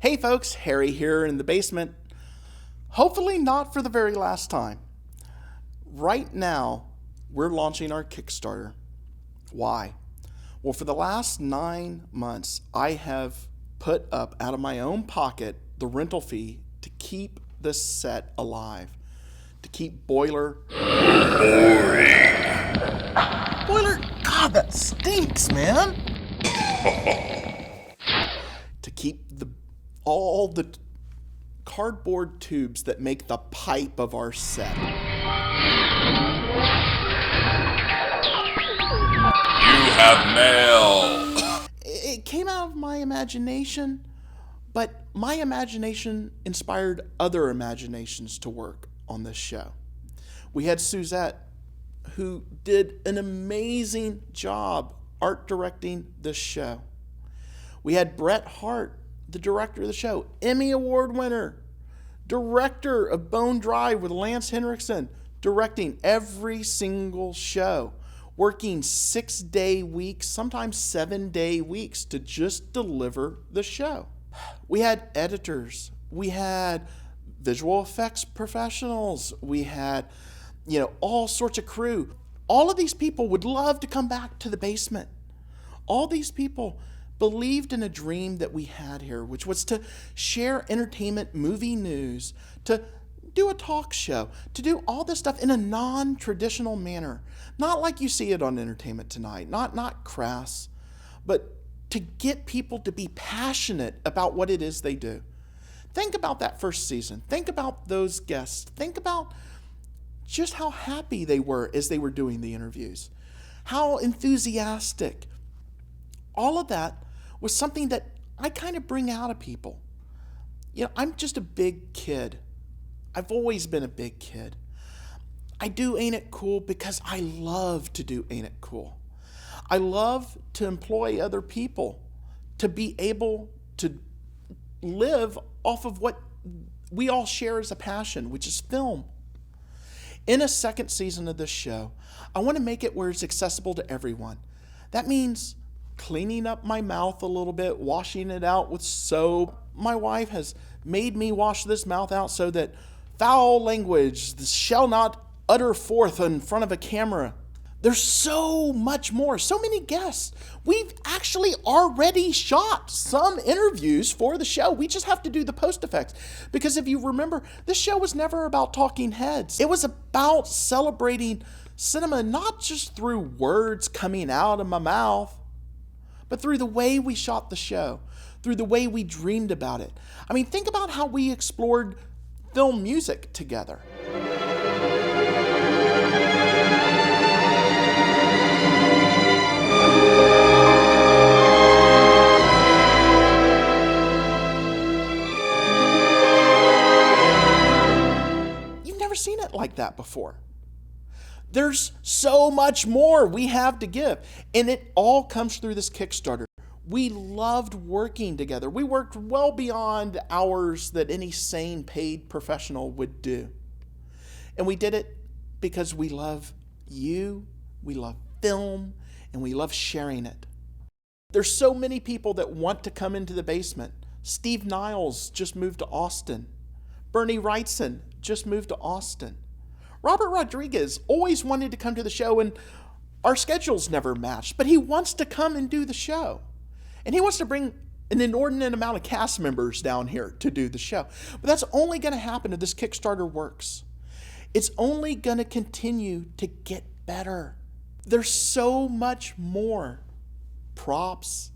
Hey folks, Harry here in the basement. Hopefully not for the very last time. Right now, we're launching our Kickstarter. Why? Well, for the last 9 months, I have put up out of my own pocket the rental fee to keep this set alive. To keep Boiler boring. Boiler, God, that stinks, man. To keep all the cardboard tubes that make the pipe of our set. You have mail. It came out of my imagination, but my imagination inspired other imaginations to work on this show. We had Suzette, who did an amazing job art directing this show. We had Bret Hart, the director of the show, Emmy Award winner, director of Bone Dry with Lance Henriksen, directing every single show, working 6-day weeks, sometimes 7-day weeks to just deliver the show. We had editors, we had visual effects professionals, we had, all sorts of crew. All of these people would love to come back to the basement. All these people believed in a dream that we had here, which was to share entertainment, movie news, to do a talk show, to do all this stuff in a non-traditional manner. Not like you see it on Entertainment Tonight, not crass, but to get people to be passionate about what it is they do. Think about that first season. Think about those guests. Think about just how happy they were as they were doing the interviews. How enthusiastic. All of that was something that I kind of bring out of people. I'm just a big kid. I've always been a big kid. I do Ain't It Cool because I love to do Ain't It Cool. I love to employ other people to be able to live off of what we all share as a passion, which is film. In a second season of this show, I want to make it where it's accessible to everyone. That means cleaning up my mouth a little bit, washing it out with soap. My wife has made me wash this mouth out so that foul language shall not utter forth in front of a camera. There's so much more, so many guests. We've actually already shot some interviews for the show. We just have to do the post effects. Because if you remember, this show was never about talking heads. It was about celebrating cinema, not just through words coming out of my mouth, but through the way we shot the show, through the way we dreamed about it. I mean, think about how we explored film music together. You've never seen it like that before. There's so much more we have to give, and it all comes through this Kickstarter. We loved working together. We worked well beyond hours that any sane paid professional would do. And we did it because we love you, we love film, and we love sharing it. There's so many people that want to come into the basement. Steve Niles just moved to Austin. Bernie Wrightson just moved to Austin. Robert Rodriguez always wanted to come to the show, and our schedules never matched, but he wants to come and do the show. And he wants to bring an inordinate amount of cast members down here to do the show. But that's only going to happen if this Kickstarter works. It's only going to continue to get better. There's so much more props,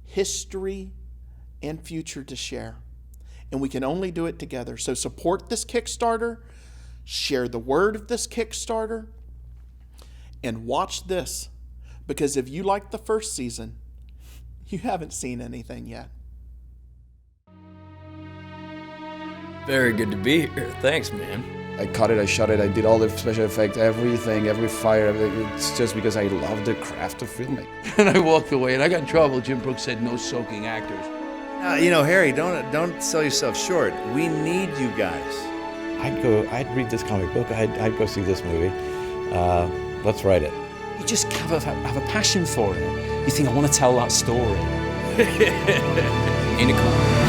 history, and future to share. And we can only do it together. So support this Kickstarter. Share the word of this Kickstarter, and watch this, because if you liked the first season, you haven't seen anything yet. Very good to be here. Thanks, man. I cut it, I shot it, I did all the special effects, everything, every fire. It's just because I love the craft of filming. And I walked away, and I got in trouble. Jim Brooks said no soaking actors. Harry, don't sell yourself short. We need you guys. I'd read this comic book, I'd go see this movie. Let's write it. You just have a passion for it. You think, I want to tell that story. Ain't it cool?